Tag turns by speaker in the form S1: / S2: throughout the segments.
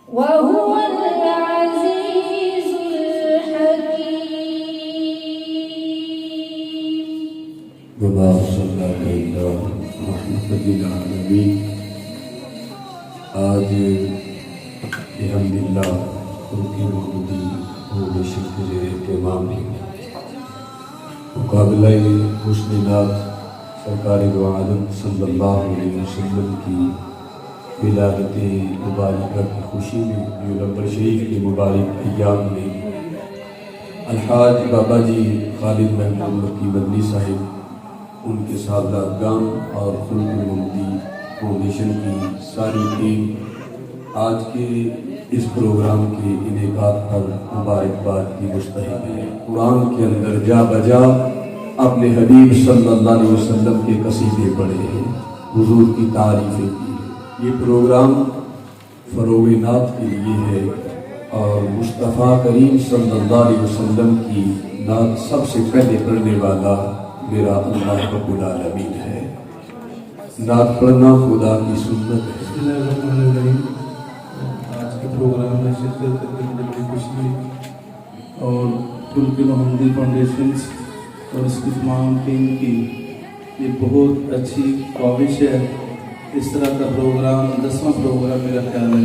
S1: وهو العزيز الحكيم
S2: وما أرسلناك إلا رحمة للعالمين آج بحمدللہ ترکی محمدی فاؤنڈیشن کے زیر اہتمام ہے مقابلہ حسن نعت سرکار دو عالم صلی اللہ علیہ وسلم کی ولادت مبارکہ کی خوشی میں نومبر شریف کے مبارک ایام میں الحاج بابا جی خالد محمود مکی مدنی صاحب، ان کے صاحبزادگان اور خلق محمدی فاؤنڈیشن کی ساری ٹیم آج کے اس پروگرام کے انعقاد پر مبارکباد کی مستحق ہے۔ قرآن کے اندر جا بجا اپنے حبیب صلی اللہ علیہ وسلم کے قصیدے پڑھے ہیں، حضور کی تعریفیں کی۔ یہ پروگرام فروغ نعت کے لیے ہے اور مصطفیٰ کریم صلی اللہ علیہ وسلم کی نعت سب سے پہلے پڑھنے والا میرا اللہ رب العالمین ہے۔ نعت پڑھنا خدا کی سنت ہے۔
S3: بسم اللہ الرحمن الرحیم۔ آج کے پروگرام میں شرکت کرنے میں بڑی خوشی ہوئی اور ترک محمدی فاؤنڈیشنز اور اس کی تمام ٹیم کی یہ بہت اچھی کاوش ہے۔ اس طرح کا پروگرام 10واں پروگرام میرا خیال ہے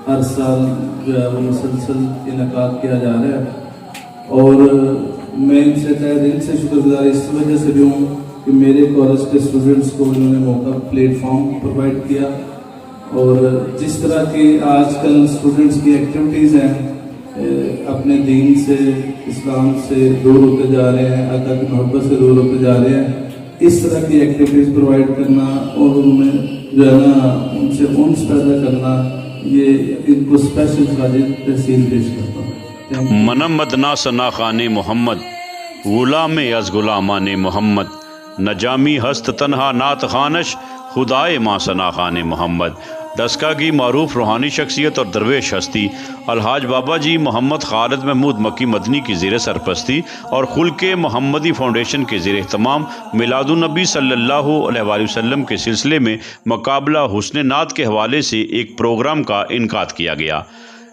S3: ہر سال جو ہے وہ مسلسل انعقاد کیا جا رہا ہے، اور میں ان سے تہ دل سے شکر گزار اس وجہ سے بھی ہوں کہ میرے کالج کے اسٹوڈنٹس کو انہوں نے موقع پلیٹ فارم پرووائڈ کیا، اور جس طرح کی آج کل اسٹوڈنٹس کی ایکٹیویٹیز ہیں اپنے دین سے، اسلام سے دور ہوتے جا رہے ہیں، آقا کی محبت سے دور ہوتے جا رہے ہیں، اس طرح کی ایکٹیویٹیز پرووائڈ کرنا اور انہیں جو ہے نا ان سے انس پیدا کرنا، یہ ان کو اسپیشل خاجد تحسین پیش کرتا ہوں۔
S4: منم مدنا ثنا خان محمد غلام از غلامان محمد نجامی ہست تنہا نعت خانش خدائے ماں ثنا خان محمد۔ دسکا کی معروف روحانی شخصیت اور درویش ہستی الحاج بابا جی محمد خالد محمود مکی مدنی کی زیر سرپرستی اور خلق محمدی فاؤنڈیشن کے زیر اہتمام میلاد النبی صلی اللہ علیہ وآلہ وسلم کے سلسلے میں مقابلہ حسن نعت کے حوالے سے ایک پروگرام کا انعقاد کیا گیا۔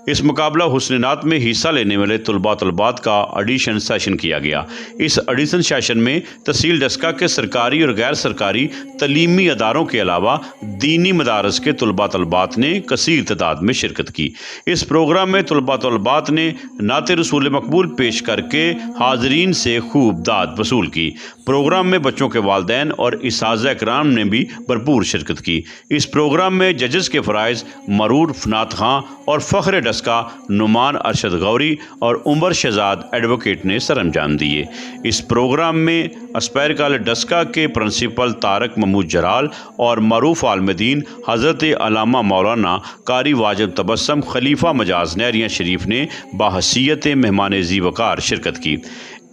S4: اس مقابلہ حسن نعت میں حصہ لینے والے طلبات کا ایڈیشن سیشن کیا گیا۔ اس ایڈیشن سیشن میں تحصیل ڈسکا کے سرکاری اور غیر سرکاری تعلیمی اداروں کے علاوہ دینی مدارس کے طلبات نے کثیر تعداد میں شرکت کی۔ اس پروگرام میں طلبات نے نعت رسول مقبول پیش کر کے حاضرین سے خوب داد وصول کی۔ پروگرام میں بچوں کے والدین اور اساتذہ اکرام نے بھی بھرپور شرکت کی۔ اس پروگرام میں ججز کے فرائض معروف نعت خاں اور فخر ڈسکا نعمان ارشد غوری اور عمر شہزاد ایڈوکیٹ نے سر انجام دیے۔ اس پروگرام میں اسپائر کالج ڈسکا کے پرنسپل طارق محمود جرال اور معروف عالم دین حضرت علامہ مولانا قاری واجب تبسم خلیفہ مجاز نہریاں شریف نے بحیثیت مہمان ذی وقار شرکت کی۔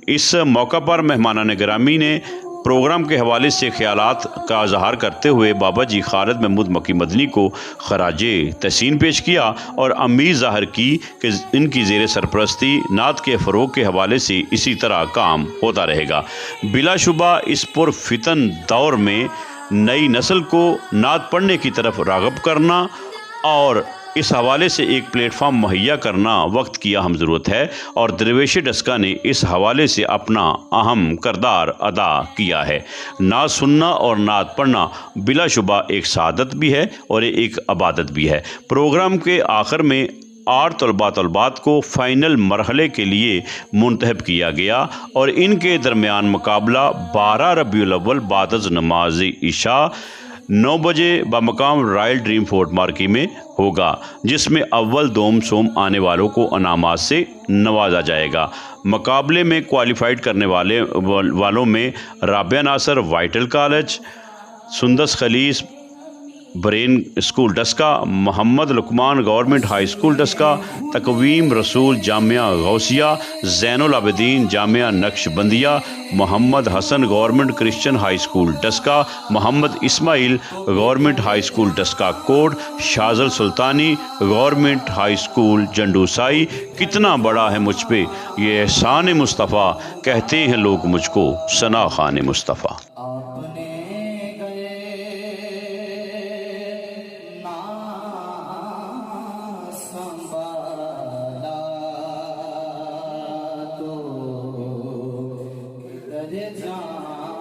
S4: اس موقع پر مہمانان گرامی نے پروگرام کے حوالے سے خیالات کا اظہار کرتے ہوئے بابا جی خالد محمود مکی مدنی کو خراج تحسین پیش کیا اور امید ظاہر کی کہ ان کی زیر سرپرستی نعت کے فروغ کے حوالے سے اسی طرح کام ہوتا رہے گا۔ بلا شبہ اس پرفتن دور میں نئی نسل کو نعت پڑھنے کی طرف راغب کرنا اور اس حوالے سے ایک پلیٹ فارم مہیا کرنا وقت کی اہم ضرورت ہے، اور درویش ڈسکا نے اس حوالے سے اپنا اہم کردار ادا کیا ہے۔ نعت سننا اور نعت پڑھنا بلا شبہ ایک سعادت بھی ہے اور ایک عبادت بھی ہے۔ پروگرام کے آخر میں 8 طلبات کو فائنل مرحلے کے لیے منتخب کیا گیا اور ان کے درمیان مقابلہ 12 ربیع الاول بعد از نماز عشاء 9 بجے بمقام رائل ڈریم فورٹ مارکی میں ہوگا، جس میں اول دوم سوم آنے والوں کو انعامات سے نوازا جائے گا۔ مقابلے میں کوالیفائڈ کرنے والوں میں رابعہ ناصر vital college, Sundus Khalis brain school Daska, Muhammad Luqman government high school Daska, Taqweem Rasool Jamia Ghausia, Zain ul Abideen Jamia Naqshbandia, Muhammad Hassan government Christian high school Daska, Muhammad Ismail government high school Daska Kot, Shazil Sultani government high school Jandu Sai. کتنا بڑا ہے مجھ پہ یہ احسان مصطفیٰ، کہتے ہیں لوگ مجھ کو ثنا خان مصطفیٰ۔
S5: جان